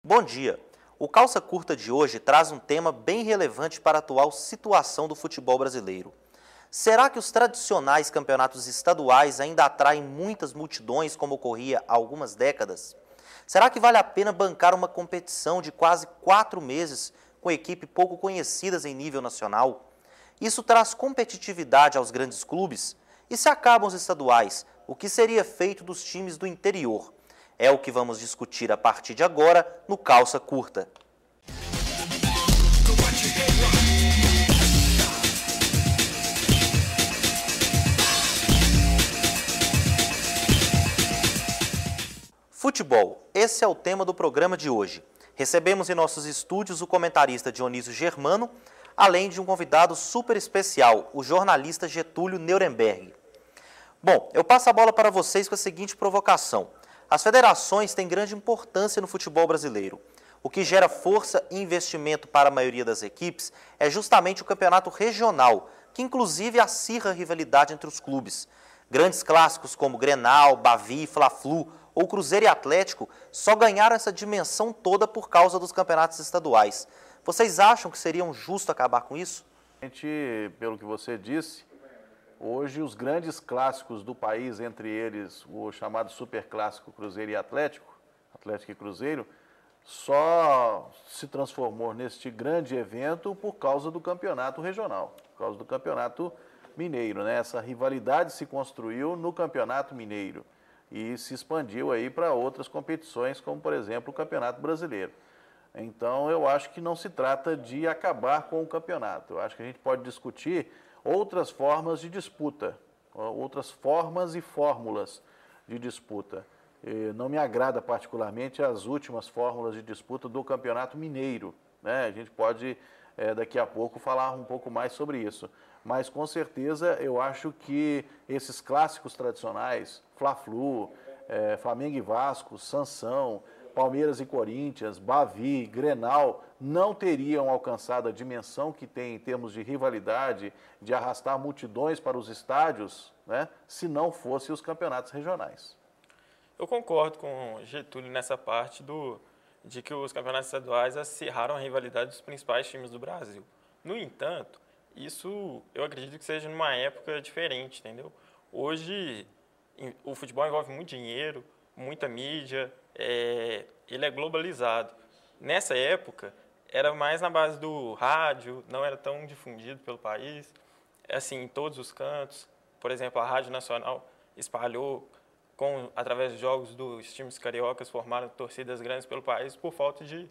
Bom dia! O Calça Curta de hoje traz um tema bem relevante para a atual situação do futebol brasileiro. Será que os tradicionais campeonatos estaduais ainda atraem muitas multidões como ocorria há algumas décadas? Será que vale a pena bancar uma competição de quase 4 meses com equipes pouco conhecidas em nível nacional? Isso traz competitividade aos grandes clubes? E se acabam os estaduais, o que seria feito dos times do interior? É o que vamos discutir a partir de agora no Calça Curta. Futebol, esse é o tema do programa de hoje. Recebemos em nossos estúdios o comentarista Dionísio Germano, além de um convidado super especial, o jornalista Getúlio Nuremberg. Bom, eu passo a bola para vocês com a seguinte provocação. As federações têm grande importância no futebol brasileiro. O que gera força e investimento para a maioria das equipes é justamente o campeonato regional, que inclusive acirra a rivalidade entre os clubes. Grandes clássicos como Grenal, Bavi, Fla-Flu ou Cruzeiro e Atlético só ganharam essa dimensão toda por causa dos campeonatos estaduais. Vocês acham que seria justo acabar com isso? Pelo que você disse, hoje os grandes clássicos do país, entre eles o chamado superclássico Cruzeiro e Atlético, Atlético e Cruzeiro, só se transformou neste grande evento por causa do campeonato regional, por causa do campeonato mineiro, né? Essa rivalidade se construiu no campeonato mineiro e se expandiu aí para outras competições, como por exemplo o Campeonato Brasileiro. Então eu acho que não se trata de acabar com o campeonato, eu acho que a gente pode discutir outras formas de disputa, outras formas e fórmulas de disputa. Não me agrada particularmente as últimas fórmulas de disputa do Campeonato Mineiro, né? A gente pode daqui a pouco falar um pouco mais sobre isso. Mas com certeza eu acho que esses clássicos tradicionais, Fla-Flu, Flamengo e Vasco, Sansão, Palmeiras e Corinthians, Bavi, Grenal, não teriam alcançado a dimensão que tem em termos de rivalidade, de arrastar multidões para os estádios, né, se não fossem os campeonatos regionais. Eu concordo com o Getúlio nessa parte de que os campeonatos estaduais acirraram a rivalidade dos principais times do Brasil. No entanto, isso eu acredito que seja numa época diferente, entendeu? Hoje o futebol envolve muito dinheiro, muita mídia, ele é globalizado. Nessa época, era mais na base do rádio, não era tão difundido pelo país, assim, em todos os cantos. Por exemplo, a Rádio Nacional espalhou, através de jogos dos times cariocas, formaram torcidas grandes pelo país por falta de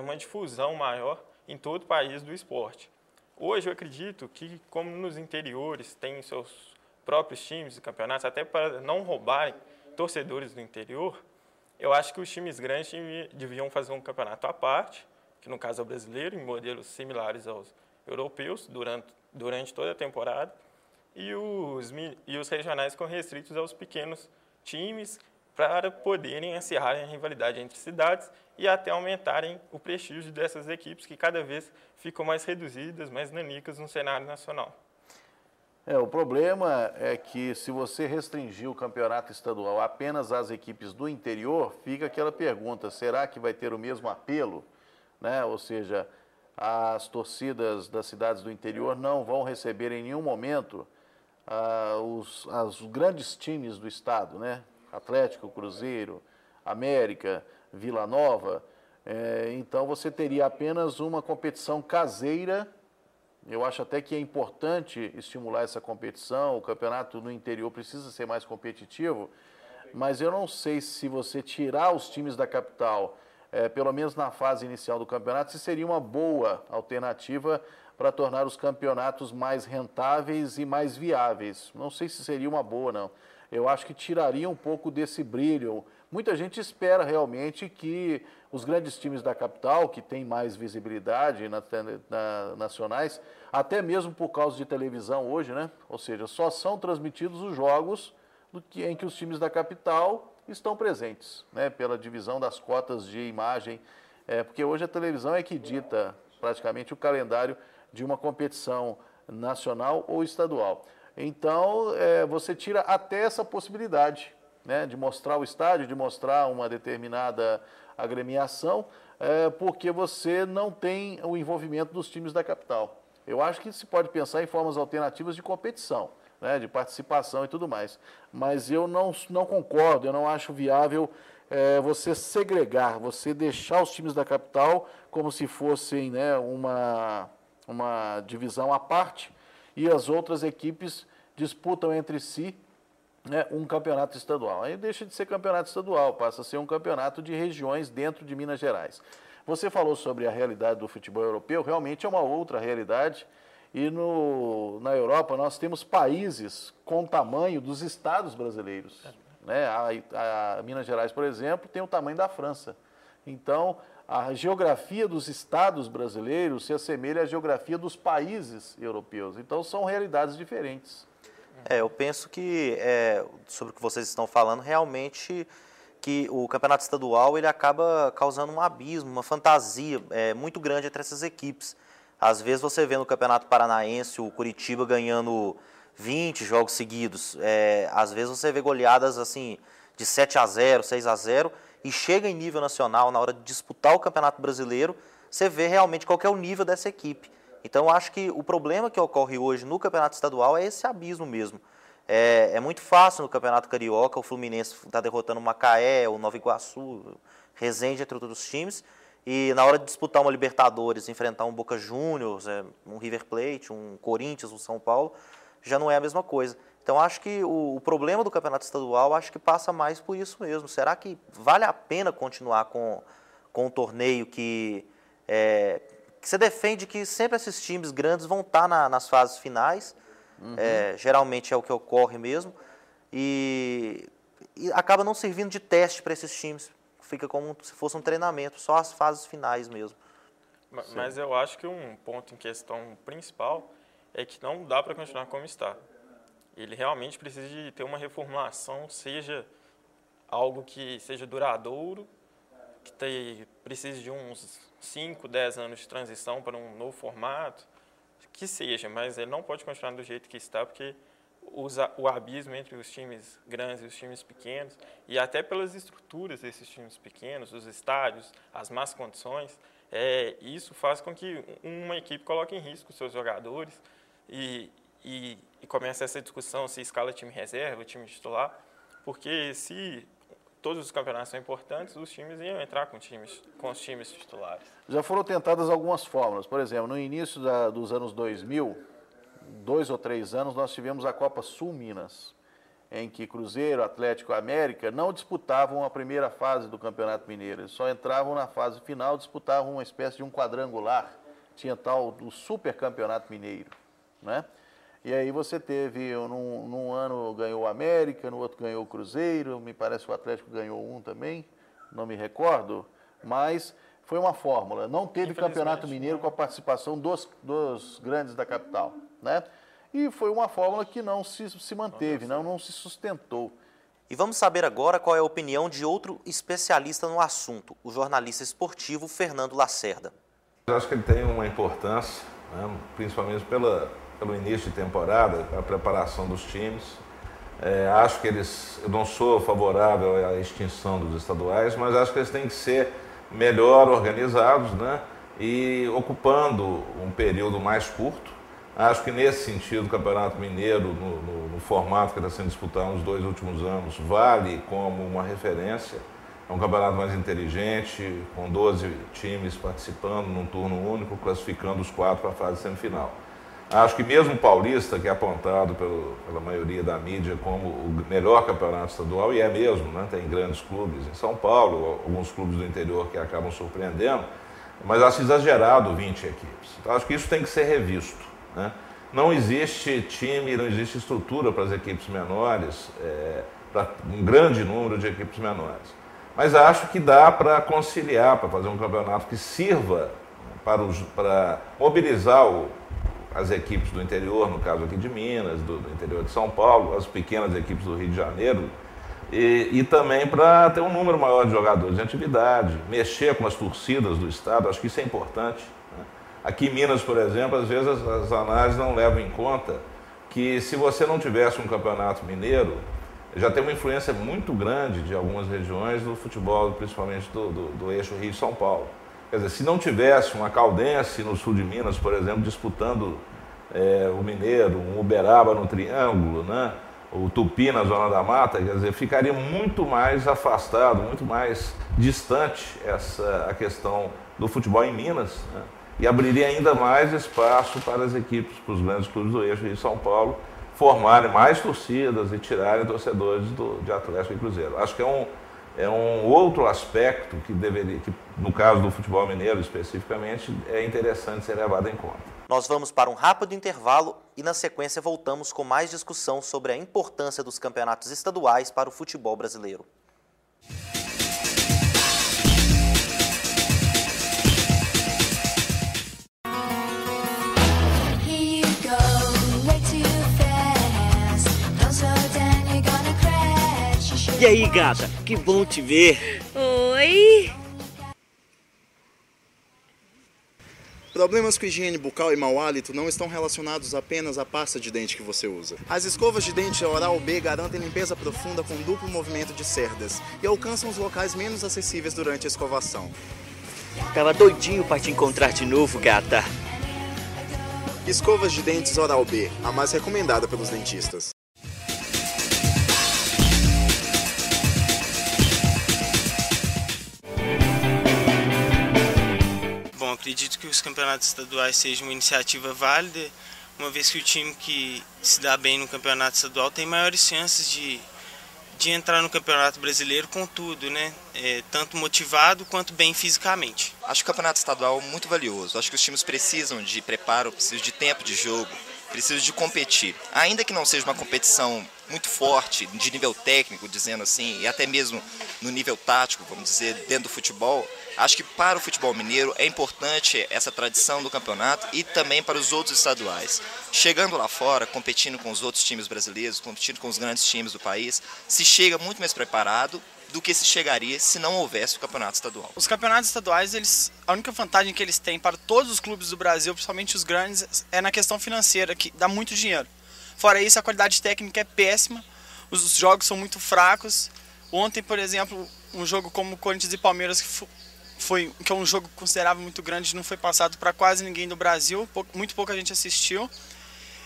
uma difusão maior em todo o país do esporte. Hoje, eu acredito que, como nos interiores tem seus próprios times e campeonatos, até para não roubarem torcedores do interior, eu acho que os times grandes deviam fazer um campeonato à parte, que no caso é o brasileiro, em modelos similares aos europeus, durante toda a temporada, e os regionais ficam restritos aos pequenos times para poderem acirrarem a rivalidade entre cidades e até aumentarem o prestígio dessas equipes que cada vez ficam mais reduzidas, mais nanicas no cenário nacional. O problema é que se você restringir o campeonato estadual apenas às equipes do interior, fica aquela pergunta, será que vai ter o mesmo apelo? Né? Ou seja, as torcidas das cidades do interior não vão receber em nenhum momento os grandes times do estado, né? Atlético, Cruzeiro, América, Vila Nova. Então você teria apenas uma competição caseira. Eu acho até que é importante estimular essa competição, o campeonato no interior precisa ser mais competitivo, mas eu não sei se você tirar os times da capital, pelo menos na fase inicial do campeonato, se seria uma boa alternativa para tornar os campeonatos mais rentáveis e mais viáveis. Não sei se seria uma boa, não. Eu acho que tiraria um pouco desse brilho. Muita gente espera realmente que os grandes times da capital, que têm mais visibilidade nacionais, até mesmo por causa de televisão hoje, né? Ou seja, só são transmitidos os jogos em que os times da capital estão presentes, né? Pela divisão das cotas de imagem, porque hoje a televisão é que dita praticamente o calendário de uma competição nacional ou estadual. Então, você tira até essa possibilidade né, de mostrar o estádio, de mostrar uma determinada agremiação, porque você não tem o envolvimento dos times da capital. Eu acho que se pode pensar em formas alternativas de competição, né, de participação e tudo mais. Mas eu não concordo, eu não acho viável você segregar, você deixar os times da capital como se fossem, né, uma divisão à parte, e as outras equipes disputam entre si, né, um campeonato estadual. Aí deixa de ser campeonato estadual, passa a ser um campeonato de regiões dentro de Minas Gerais. Você falou sobre a realidade do futebol europeu, realmente é uma outra realidade, e na Europa nós temos países com o tamanho dos estados brasileiros. Né? A Minas Gerais, por exemplo, tem o tamanho da França. Então, a geografia dos estados brasileiros se assemelha à geografia dos países europeus. Então, são realidades diferentes. Eu penso que, sobre o que vocês estão falando, realmente que o campeonato estadual ele acaba causando um abismo, uma fantasia muito grande entre essas equipes. Às vezes você vê no Campeonato Paranaense o Curitiba ganhando 20 jogos seguidos. Às vezes você vê goleadas assim de 7-0, 6-0, e chega em nível nacional, na hora de disputar o Campeonato Brasileiro, você vê realmente qual que é o nível dessa equipe. Então, eu acho que o problema que ocorre hoje no Campeonato Estadual é esse abismo mesmo. É muito fácil no Campeonato Carioca, o Fluminense está derrotando o Macaé, o Nova Iguaçu, Resende, entre outros times, e na hora de disputar uma Libertadores, enfrentar um Boca Juniors, um River Plate, um Corinthians, um São Paulo, já não é a mesma coisa. Então, acho que o problema do Campeonato Estadual, acho que passa mais por isso mesmo. Será que vale a pena continuar com um torneio que você defende que sempre esses times grandes vão estar nas fases finais, geralmente é o que ocorre mesmo, e acaba não servindo de teste para esses times, fica como se fosse um treinamento, só as fases finais mesmo. Mas eu acho que um ponto em questão principal é que não dá para continuar como está. Ele realmente precisa de ter uma reformulação, seja algo que seja duradouro, que precise de uns 5, 10 anos de transição para um novo formato, que seja, mas ele não pode continuar do jeito que está, porque o abismo entre os times grandes e os times pequenos, e até pelas estruturas desses times pequenos, os estádios, as más condições, isso faz com que uma equipe coloque em risco os seus jogadores e comece essa discussão se escala time reserva, time titular, porque se todos os campeonatos são importantes, os times iam entrar com os times titulares. Já foram tentadas algumas fórmulas. Por exemplo, no início dos anos 2000, 2 ou 3 anos, nós tivemos a Copa Sul Minas, em que Cruzeiro, Atlético e América não disputavam a primeira fase do Campeonato Mineiro. Eles só entravam na fase final, disputavam uma espécie de um quadrangular. Tinha tal do Super Campeonato Mineiro, né? E aí você teve, num ano ganhou o América, no outro ganhou o Cruzeiro, me parece que o Atlético ganhou um também, não me recordo, mas foi uma fórmula. Não teve Campeonato Mineiro com a participação dos grandes da capital, né? E foi uma fórmula que não se manteve, não se sustentou. E vamos saber agora qual é a opinião de outro especialista no assunto, o jornalista esportivo Fernando Lacerda. Eu acho que ele tem uma importância, né, principalmente pelo início de temporada, a preparação dos times. Acho que eu não sou favorável à extinção dos estaduais, mas acho que eles têm que ser melhor organizados, né, e ocupando um período mais curto. Acho que nesse sentido o Campeonato Mineiro, no formato que está sendo disputado nos 2 últimos anos, vale como uma referência. É um campeonato mais inteligente, com 12 times participando num turno único, classificando os 4 para a fase semifinal. Acho que mesmo o Paulista, que é apontado pela maioria da mídia como o melhor campeonato estadual, e é mesmo, né? Tem grandes clubes em São Paulo, alguns clubes do interior que acabam surpreendendo, mas acho exagerado 20 equipes. Então acho que isso tem que ser revisto, né? Não existe time, não existe estrutura para as equipes menores, para um grande número de equipes menores. Mas acho que dá para conciliar, para fazer um campeonato que sirva para mobilizar as equipes do interior, no caso aqui de Minas, do interior de São Paulo, as pequenas equipes do Rio de Janeiro, e também para ter um número maior de jogadores em atividade, mexer com as torcidas do estado, acho que isso é importante, né? Aqui em Minas, por exemplo, às vezes as análises não levam em conta que se você não tivesse um campeonato mineiro, já tem uma influência muito grande de algumas regiões do futebol, principalmente do eixo Rio-São Paulo. Quer dizer, se não tivesse uma Caldense no sul de Minas, por exemplo, disputando o Mineiro, um Uberaba no Triângulo, né? O Tupi na Zona da Mata, quer dizer, ficaria muito mais afastado, muito mais distante a questão do futebol em Minas, né? E abriria ainda mais espaço para as equipes, para os grandes clubes do eixo Rio e São Paulo, formarem mais torcidas e tirarem torcedores de Atlético e Cruzeiro. Acho que é um outro aspecto que deveria, que no caso do futebol mineiro especificamente, é interessante ser levado em conta. Nós vamos para um rápido intervalo e na sequência voltamos com mais discussão sobre a importância dos campeonatos estaduais para o futebol brasileiro. E aí, gata, que bom te ver. Oi! Problemas com higiene bucal e mau hálito não estão relacionados apenas à pasta de dente que você usa. As escovas de dente Oral-B garantem limpeza profunda com duplo movimento de cerdas e alcançam os locais menos acessíveis durante a escovação. Tava doidinho pra te encontrar de novo, gata. Escovas de dentes Oral-B, a mais recomendada pelos dentistas. Bom, acredito que os campeonatos estaduais sejam uma iniciativa válida, uma vez que o time que se dá bem no campeonato estadual tem maiores chances de entrar no campeonato brasileiro com tudo, né? Tanto motivado quanto bem fisicamente. Acho o campeonato estadual muito valioso. Acho que os times precisam de preparo, precisam de tempo de jogo, precisam de competir. Ainda que não seja uma competição muito forte, de nível técnico, dizendo assim, e até mesmo no nível tático, vamos dizer, dentro do futebol, acho que para o futebol mineiro é importante essa tradição do campeonato e também para os outros estaduais. Chegando lá fora, competindo com os outros times brasileiros, competindo com os grandes times do país, se chega muito mais preparado do que se chegaria se não houvesse o campeonato estadual. Os campeonatos estaduais, a única vantagem que eles têm para todos os clubes do Brasil, principalmente os grandes, é na questão financeira, que dá muito dinheiro. Fora isso, a qualidade técnica é péssima, os jogos são muito fracos. Ontem, por exemplo, um jogo como Corinthians e Palmeiras, que é um jogo considerável muito grande, não foi passado para quase ninguém do Brasil, muito pouca gente assistiu.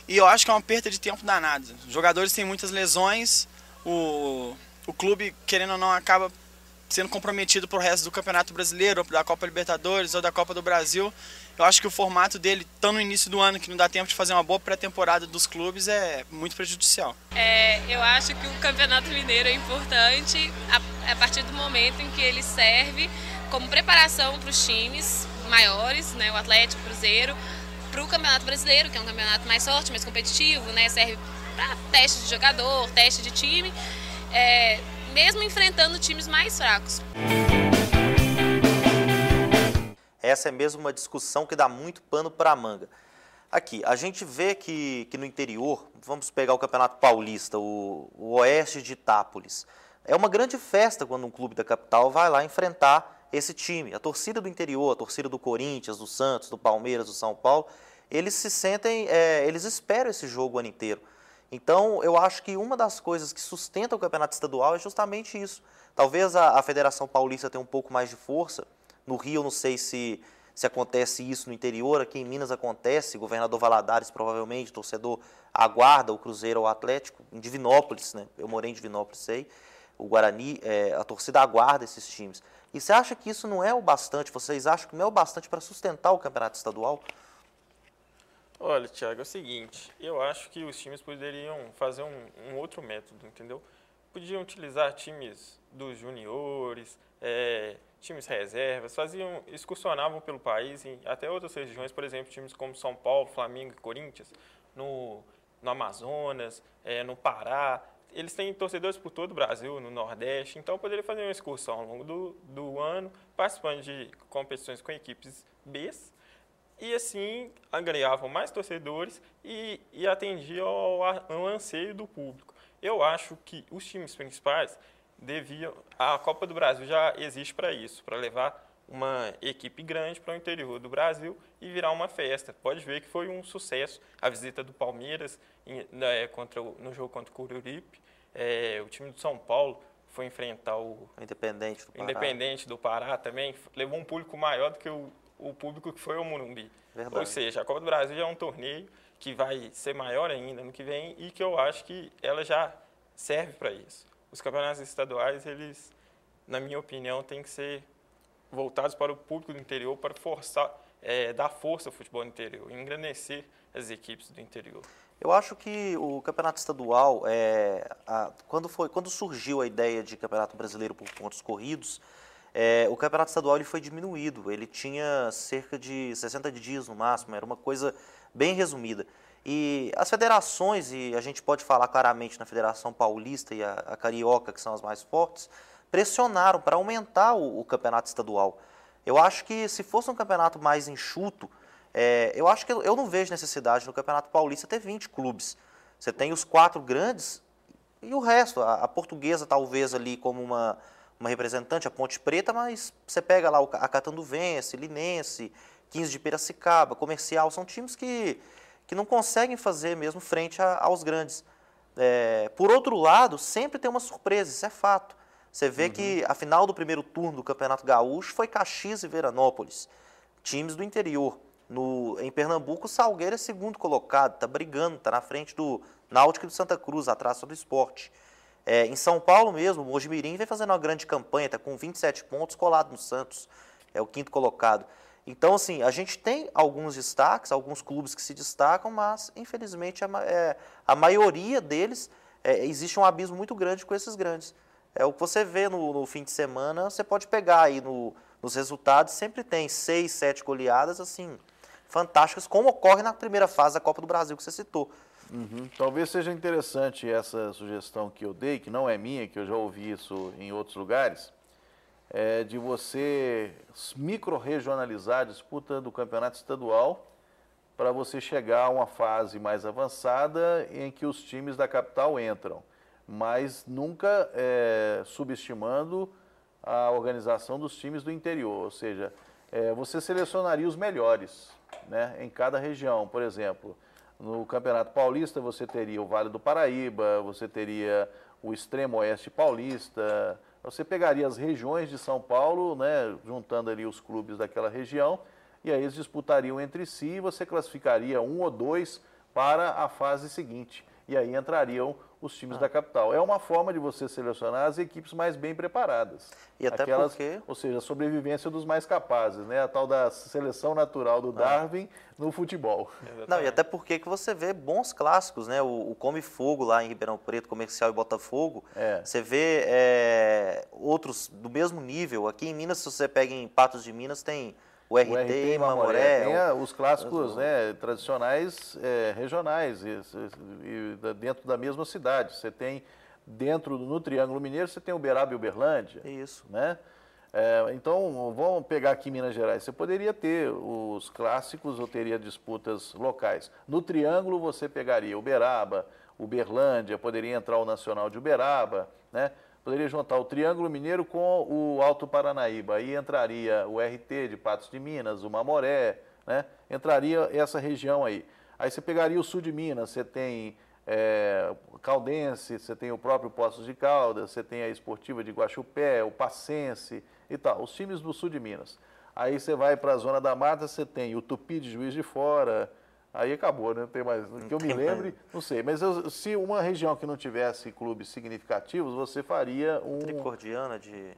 E eu acho que é uma perda de tempo danada. Os jogadores têm muitas lesões, o clube, querendo ou não, acaba sendo comprometido para o resto do Campeonato Brasileiro, da Copa Libertadores ou da Copa do Brasil. Eu acho que o formato dele, tão no início do ano, que não dá tempo de fazer uma boa pré-temporada dos clubes, é muito prejudicial. Eu acho que o Campeonato Mineiro é importante a partir do momento em que ele serve como preparação para os times maiores, né, o Atlético, o Cruzeiro, para o Campeonato Brasileiro, que é um campeonato mais forte, mais competitivo, né, serve para teste de jogador, teste de time, mesmo enfrentando times mais fracos. Essa é mesmo uma discussão que dá muito pano para a manga. Aqui, a gente vê que no interior, vamos pegar o Campeonato Paulista, o Oeste de Itápolis, é uma grande festa quando um clube da capital vai lá enfrentar esse time. A torcida do interior, a torcida do Corinthians, do Santos, do Palmeiras, do São Paulo, eles se sentem, eles esperam esse jogo o ano inteiro. Então, eu acho que uma das coisas que sustenta o campeonato estadual é justamente isso. Talvez a Federação Paulista tenha um pouco mais de força. No Rio, eu não sei se acontece isso no interior, aqui em Minas acontece, governador Valadares provavelmente, torcedor aguarda o Cruzeiro ou o Atlético, em Divinópolis, né? Eu morei em Divinópolis, sei, o Guarani, a torcida aguarda esses times. E você acha que isso não é o bastante, vocês acham que não é o bastante para sustentar o campeonato estadual? Olha, Thiago, é o seguinte, eu acho que os times poderiam fazer um outro método, entendeu? Podiam utilizar times dos juniores, times reservas, excursionavam pelo país, em até outras regiões, por exemplo, times como São Paulo, Flamengo e Corinthians, no Amazonas, no Pará. Eles têm torcedores por todo o Brasil, no Nordeste, então poderia fazer uma excursão ao longo do ano, participando de competições com equipes Bs, e assim agregavam mais torcedores e atendiam ao anseio do público. Eu acho que os times principais deviam... A Copa do Brasil já existe para isso, para levar uma equipe grande para o interior do Brasil e virar uma festa. Pode ver que foi um sucesso a visita do Palmeiras no jogo contra o Coruripe. O time do São Paulo foi enfrentar o Independente do Pará também, levou um público maior do que o público que foi ao Morumbi. Verdade. Ou seja, a Copa do Brasil é um torneio que vai ser maior ainda no que vem e que eu acho que ela já serve para isso. Os campeonatos estaduais, eles, na minha opinião, têm que ser voltados para o público do interior, para dar força ao futebol do interior, engrandecer as equipes do interior. Eu acho que o campeonato estadual, quando surgiu a ideia de campeonato brasileiro por pontos corridos, o campeonato estadual ele foi diminuído. Ele tinha cerca de 60 dias no máximo, era uma coisa bem resumida. E as federações, e a gente pode falar claramente na Federação Paulista e a Carioca, que são as mais fortes, pressionaram para aumentar o campeonato estadual. Eu acho que se fosse um campeonato mais enxuto, eu acho que eu não vejo necessidade no Campeonato Paulista ter 20 clubes. Você tem os 4 grandes e o resto. A Portuguesa talvez ali como uma representante, a Ponte Preta, mas você pega lá a Catanduvense, Linense, 15 de Piracicaba, Comercial, são times que não conseguem fazer mesmo frente aos grandes. Por outro lado, sempre tem uma surpresa, isso é fato. Você vê que a final do primeiro turno do Campeonato Gaúcho foi Caxias e Veranópolis, times do interior. Em Pernambuco, o Salgueiro é segundo colocado, está brigando, está na frente do Náutico e do Santa Cruz, atrás do Sport. Em São Paulo mesmo, o Mojimirim vem fazendo uma grande campanha, está com 27 pontos, colado no Santos, é o 5º colocado. Então, assim, a gente tem alguns destaques, alguns clubes que se destacam, mas, infelizmente, a maioria deles, existe um abismo muito grande com esses grandes. O que você vê no fim de semana, você pode pegar aí nos resultados, sempre tem 6, 7 goleadas, assim, fantásticas, como ocorre na primeira fase da Copa do Brasil que você citou. Talvez seja interessante essa sugestão que eu dei, que não é minha, que eu já ouvi isso em outros lugares, de você micro-regionalizar a disputa do campeonato estadual para você chegar a uma fase mais avançada em que os times da capital entram, mas nunca subestimando a organização dos times do interior, ou seja, você selecionaria os melhores, né, em cada região. Por exemplo, no Campeonato Paulista você teria o Vale do Paraíba, você teria o Extremo Oeste Paulista, você pegaria as regiões de São Paulo, né, juntando ali os clubes daquela região, e aí eles disputariam entre si e você classificaria 1 ou 2 para a fase seguinte. E aí entrariam os times da capital. É uma forma de você selecionar as equipes mais bem preparadas. E até porque... Ou seja, a sobrevivência dos mais capazes, né? A tal da seleção natural do Darwin no futebol. Não, e até porque que você vê bons clássicos, né? O Come Fogo lá em Ribeirão Preto, Comercial e Botafogo. Você vê outros do mesmo nível. Aqui em Minas, se você pega em Patos de Minas, tem o RT e Mamoré. Tem os clássicos, né, tradicionais regionais, e dentro da mesma cidade. Você tem, no Triângulo Mineiro, você tem Uberaba e Uberlândia. Isso. Né? Então, vamos pegar aqui em Minas Gerais. Você poderia ter os clássicos ou teria disputas locais. No Triângulo, você pegaria Uberaba, Uberlândia, poderia entrar o Nacional de Uberaba, né? Poderia juntar o Triângulo Mineiro com o Alto Paranaíba. Aí entraria o RT de Patos de Minas, o Mamoré, né? Entraria essa região aí. Aí você pegaria o sul de Minas, você tem Caldense, você tem o próprio Poços de Caldas, você tem a Esportiva de Guaxupé, o Passense e tal, os times do sul de Minas. Aí você vai para a Zona da Mata, você tem o Tupi de Juiz de Fora. Aí acabou, né? Não tem mais. Que eu me lembre, não sei. Mas se uma região que não tivesse clubes significativos, você faria um... Tricordiana de...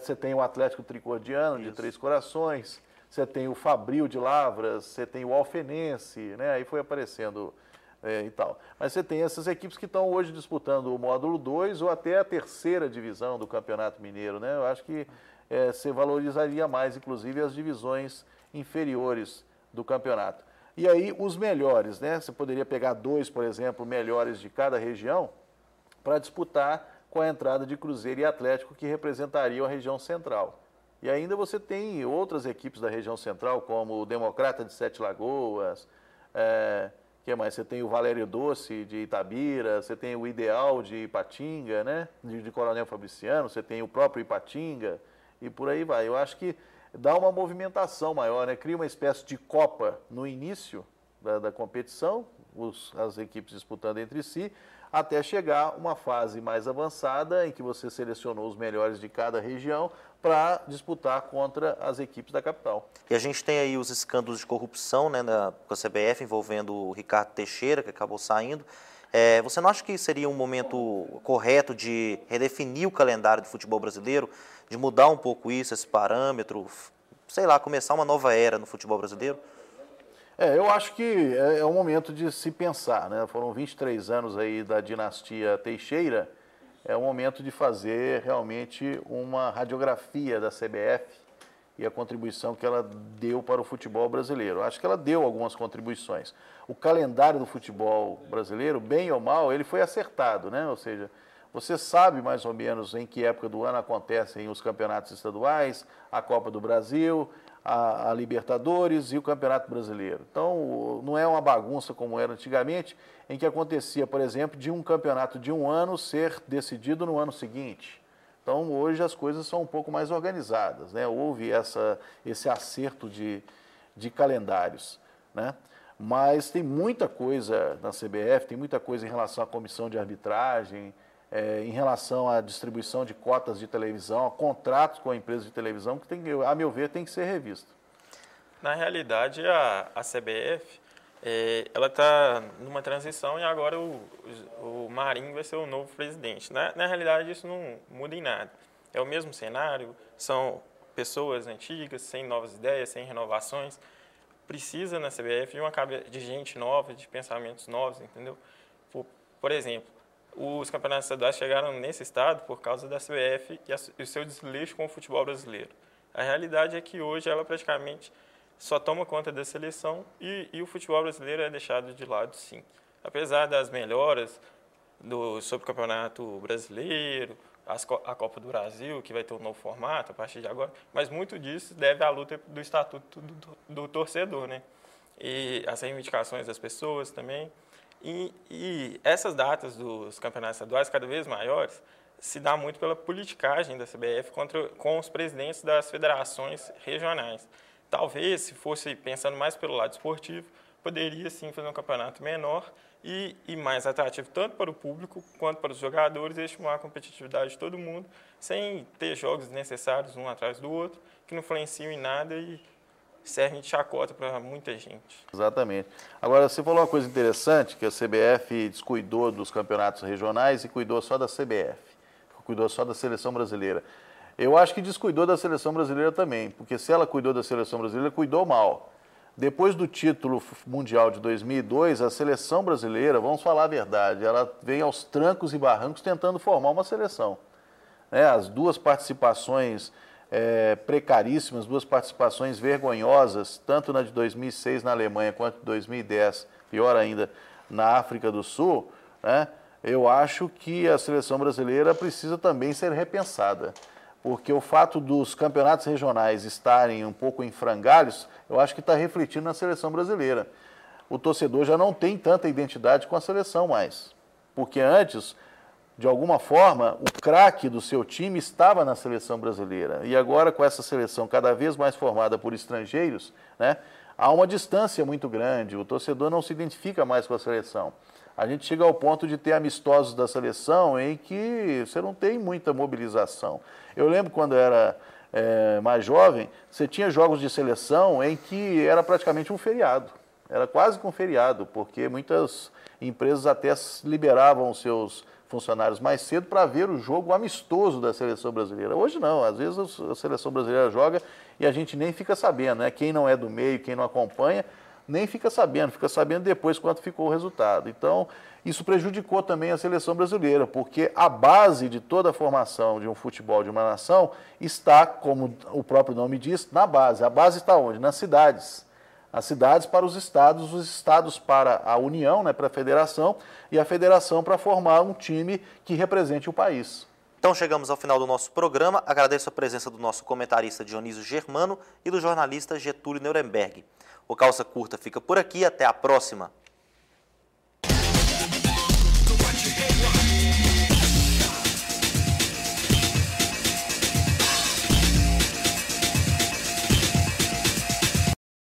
você tem o Atlético Tricordiano, de Três Corações, você tem o Fabril de Lavras, você tem o Alfenense, né? Aí foi aparecendo e tal. Mas você tem essas equipes que estão hoje disputando o módulo 2 ou até a 3ª divisão do Campeonato Mineiro, né? Eu acho que você valorizaria mais, inclusive, as divisões inferiores do campeonato. E aí os melhores, né? Você poderia pegar 2, por exemplo, melhores de cada região para disputar com a entrada de Cruzeiro e Atlético, que representariam a região central. E ainda você tem outras equipes da região central, como o Democrata de Sete Lagoas, que mais? Você tem o Valério Doce de Itabira, você tem o Ideal de Ipatinga, né? De Coronel Fabriciano, você tem o próprio Ipatinga e por aí vai. Eu acho que dá uma movimentação maior, né? Cria uma espécie de Copa no início da competição, as equipes disputando entre si, até chegar uma fase mais avançada em que você selecionou os melhores de cada região para disputar contra as equipes da capital. E a gente tem aí os escândalos de corrupção, né, com a CBF, envolvendo o Ricardo Teixeira, que acabou saindo. Você não acha que seria um momento correto de redefinir o calendário do futebol brasileiro, de mudar um pouco isso, esse parâmetro, sei lá, começar uma nova era no futebol brasileiro? Eu acho que é um momento de se pensar, né? Foram 23 anos aí da dinastia Teixeira, é o momento de fazer realmente uma radiografia da CBF e a contribuição que ela deu para o futebol brasileiro. Acho que ela deu algumas contribuições. O calendário do futebol brasileiro, bem ou mal, ele foi acertado, né? Ou seja, você sabe mais ou menos em que época do ano acontecem os campeonatos estaduais, a Copa do Brasil, a Libertadores e o Campeonato Brasileiro. Então, não é uma bagunça como era antigamente, em que acontecia, por exemplo, de um campeonato de um ano ser decidido no ano seguinte. Então, hoje as coisas são um pouco mais organizadas, né? Houve esse acerto de calendários, né? Mas tem muita coisa na CBF, tem muita coisa em relação à comissão de arbitragem, em relação à distribuição de cotas de televisão, a contratos com a empresa de televisão, que, a meu ver, tem que ser revisto. Na realidade, a CBF ela está numa transição e agora o Marinho vai ser o novo presidente. Na realidade, isso não muda em nada. É o mesmo cenário, são pessoas antigas, sem novas ideias, sem renovações. Precisa na CBF de gente nova, de pensamentos novos, entendeu? Por exemplo, os campeonatos estaduais chegaram nesse estado por causa da CBF e o seu desleixo com o futebol brasileiro. A realidade é que hoje ela praticamente só toma conta da seleção e o futebol brasileiro é deixado de lado, sim. Apesar das melhoras sobre o campeonato brasileiro, a Copa do Brasil, que vai ter um novo formato a partir de agora, mas muito disso deve à luta do estatuto do torcedor, né? E as reivindicações das pessoas também. E essas datas dos campeonatos estaduais, cada vez maiores, se dá muito pela politicagem da CBF com os presidentes das federações regionais. Talvez, se fosse pensando mais pelo lado esportivo, poderia sim fazer um campeonato menor e mais atrativo tanto para o público quanto para os jogadores e estimular a competitividade de todo mundo, sem ter jogos desnecessários um atrás do outro, que não influenciam em nada e servem de chacota para muita gente. Exatamente. Agora, você falou uma coisa interessante, que a CBF descuidou dos campeonatos regionais e cuidou só da CBF, cuidou só da seleção brasileira. Eu acho que descuidou da seleção brasileira também, porque se ela cuidou da seleção brasileira, cuidou mal. Depois do título mundial de 2002, a seleção brasileira, vamos falar a verdade, ela vem aos trancos e barrancos tentando formar uma seleção. As duas participações precaríssimas, duas participações vergonhosas, tanto na de 2006 na Alemanha quanto de 2010, pior ainda, na África do Sul, né? Eu acho que a seleção brasileira precisa também ser repensada, porque o fato dos campeonatos regionais estarem um pouco em frangalhos, eu acho que está refletindo na seleção brasileira. O torcedor já não tem tanta identidade com a seleção mais, porque antes, de alguma forma, o craque do seu time estava na seleção brasileira. E agora, com essa seleção cada vez mais formada por estrangeiros, né, há uma distância muito grande, o torcedor não se identifica mais com a seleção. A gente chega ao ponto de ter amistosos da seleção em que você não tem muita mobilização. Eu lembro quando eu era mais jovem, você tinha jogos de seleção em que era praticamente um feriado. Era quase que um feriado, porque muitas empresas até liberavam os seus funcionários mais cedo para ver o jogo amistoso da seleção brasileira. Hoje não, às vezes a seleção brasileira joga e a gente nem fica sabendo, né? Quem não é do meio, quem não acompanha, nem fica sabendo depois quanto ficou o resultado. Então, isso prejudicou também a seleção brasileira, porque a base de toda a formação de um futebol de uma nação está, como o próprio nome diz, na base. A base está onde? Nas cidades. As cidades para os estados para a União, né, para a federação, e a federação para formar um time que represente o país. Então chegamos ao final do nosso programa. Agradeço a presença do nosso comentarista Dionísio Germano e do jornalista Getúlio Nuremberg. O Calça Curta fica por aqui, até a próxima.